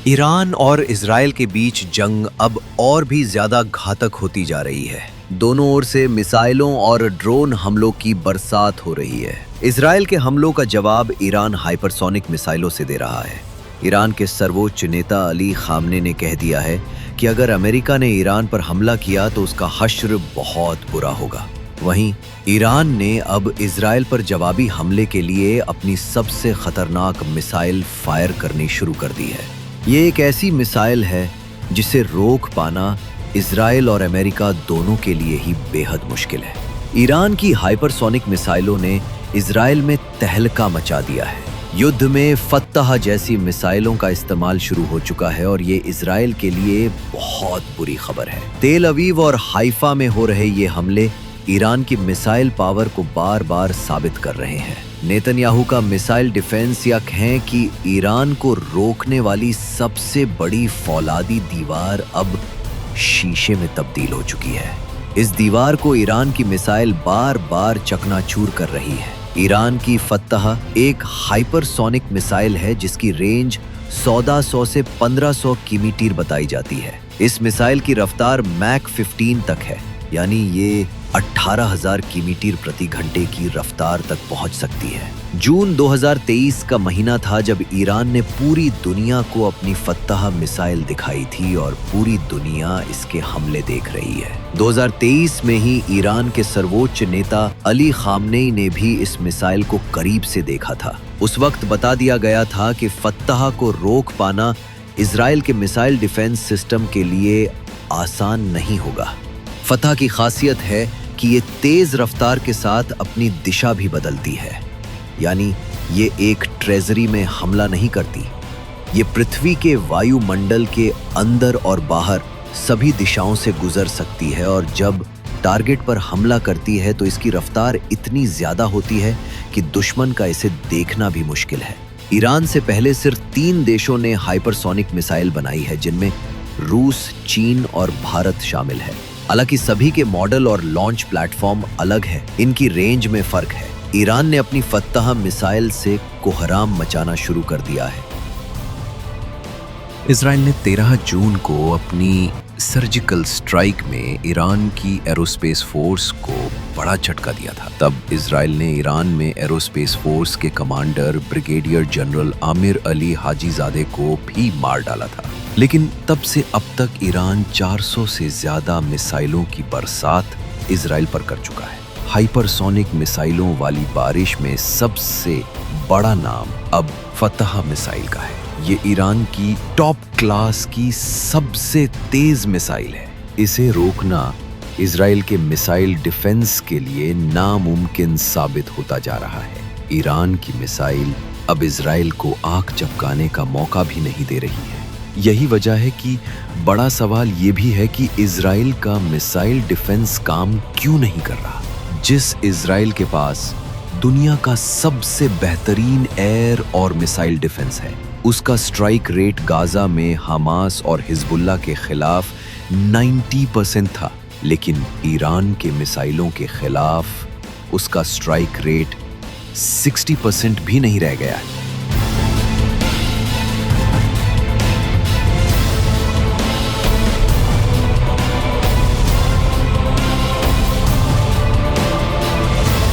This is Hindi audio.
ईरान और इजराइल के बीच जंग अब और भी ज्यादा घातक होती जा रही है। दोनों ओर से मिसाइलों और ड्रोन हमलों की बरसात हो रही है। इजराइल के हमलों का जवाब ईरान हाइपरसोनिक मिसाइलों से दे रहा है। ईरान के सर्वोच्च नेता अली खामने ने कह दिया है कि अगर अमेरिका ने ईरान पर हमला किया तो उसका हश्र बहुत बुरा होगा। वहीं ईरान ने अब इजराइल पर जवाबी हमले के लिए अपनी सबसे खतरनाक मिसाइल फायर करनी शुरू कर दी है। ये एक ऐसी मिसाइल है जिसे रोक पाना इजराइल और अमेरिका दोनों के लिए ही बेहद मुश्किल है। ईरान की हाइपरसोनिक मिसाइलों ने इजराइल में तहलका मचा दिया है। युद्ध में फत्तह जैसी मिसाइलों का इस्तेमाल शुरू हो चुका है और ये इजराइल के लिए बहुत बुरी खबर है। तेल अवीव और हाइफा में हो रहे ये हमले ईरान की मिसाइल पावर को बार बार साबित कर रहे हैं। नेतन्याहू का मिसाइल डिफेंस या कहें कि ईरान को रोकने वाली सबसे बड़ी फौलादी दीवार अब शीशे में तब्दील हो चुकी है। इस दीवार को ईरान की मिसाइल बार बार चकनाचूर कर रही है। ईरान की फत्तह एक हाइपरसोनिक मिसाइल है जिसकी रेंज 1400 से 1500 किलोमीटर बताई जाती है। इस मिसाइल की रफ्तार मैक 15 तक है, यानी ये 18,000 किलोमीटर प्रति घंटे की रफ्तार तक पहुंच सकती है। जून 2023 का महीना था जब ईरान ने पूरी दुनिया को अपनी फत्तह मिसाइल दिखाई थी और पूरी दुनिया इसके हमले देख रही है। 2023 में ही ईरान के सर्वोच्च नेता अली खामनेई ने भी इस मिसाइल को करीब से देखा था। उस वक्त बता दिया गया था कि फत्तह को रोक पाना इजराइल के मिसाइल डिफेंस सिस्टम के लिए आसान नहीं होगा। फतह की खासियत है कि ये तेज रफ्तार के साथ अपनी दिशा भी बदलती है, यानी ये एक ट्रेजरी में हमला नहीं करती। ये पृथ्वी के वायुमंडल के अंदर और बाहर सभी दिशाओं से गुजर सकती है और जब टारगेट पर हमला करती है तो इसकी रफ्तार इतनी ज्यादा होती है कि दुश्मन का इसे देखना भी मुश्किल है। ईरान से पहले सिर्फ 3 देशों ने हाइपरसोनिक मिसाइल बनाई है, जिनमें रूस, चीन और भारत शामिल है। हालांकि सभी के मॉडल और लॉन्च प्लेटफॉर्म अलग है, इनकी रेंज में फर्क है। ईरान ने अपनी फत्तह मिसाइल से कोहराम मचाना शुरू कर दिया है। इजराइल ने 13 जून को अपनी सर्जिकल स्ट्राइक में ईरान की एरोस्पेस फोर्स को बड़ा झटका दिया था। तब इजराइल ने ईरान में एरोस्पेस फोर्स के commander brigadier general Amir Ali Hajizadeh को भी मार डाला था। लेकिन तब से अब तक ईरान 400 से ज्यादा मिसाइलों की बरसात इजराइल पर कर चुका है। हाइपरसोनिक मिसाइलों वाली बारिश में सबसे बड़ा नाम अब फतह मिसाइल का है। ये ईरान की टॉप क्लास की सबसे तेज मिसाइल है। इसे रोकना इजराइल के मिसाइल डिफेंस के लिए नामुमकिन साबित होता जा रहा है। ईरान की मिसाइल अब इजराइल को आंख झपकाने का मौका भी नहीं दे रही है। यही वजह है कि बड़ा सवाल ये भी है कि इजराइल का मिसाइल डिफेंस काम क्यों नहीं कर रहा। जिस इजराइल के पास दुनिया का सबसे बेहतरीन एयर और मिसाइल डिफेंस है, उसका स्ट्राइक रेट गाजा में हमास और हिजबुल्लाह के खिलाफ 90% था, लेकिन ईरान के मिसाइलों के खिलाफ उसका स्ट्राइक रेट 60% भी नहीं रह गया है।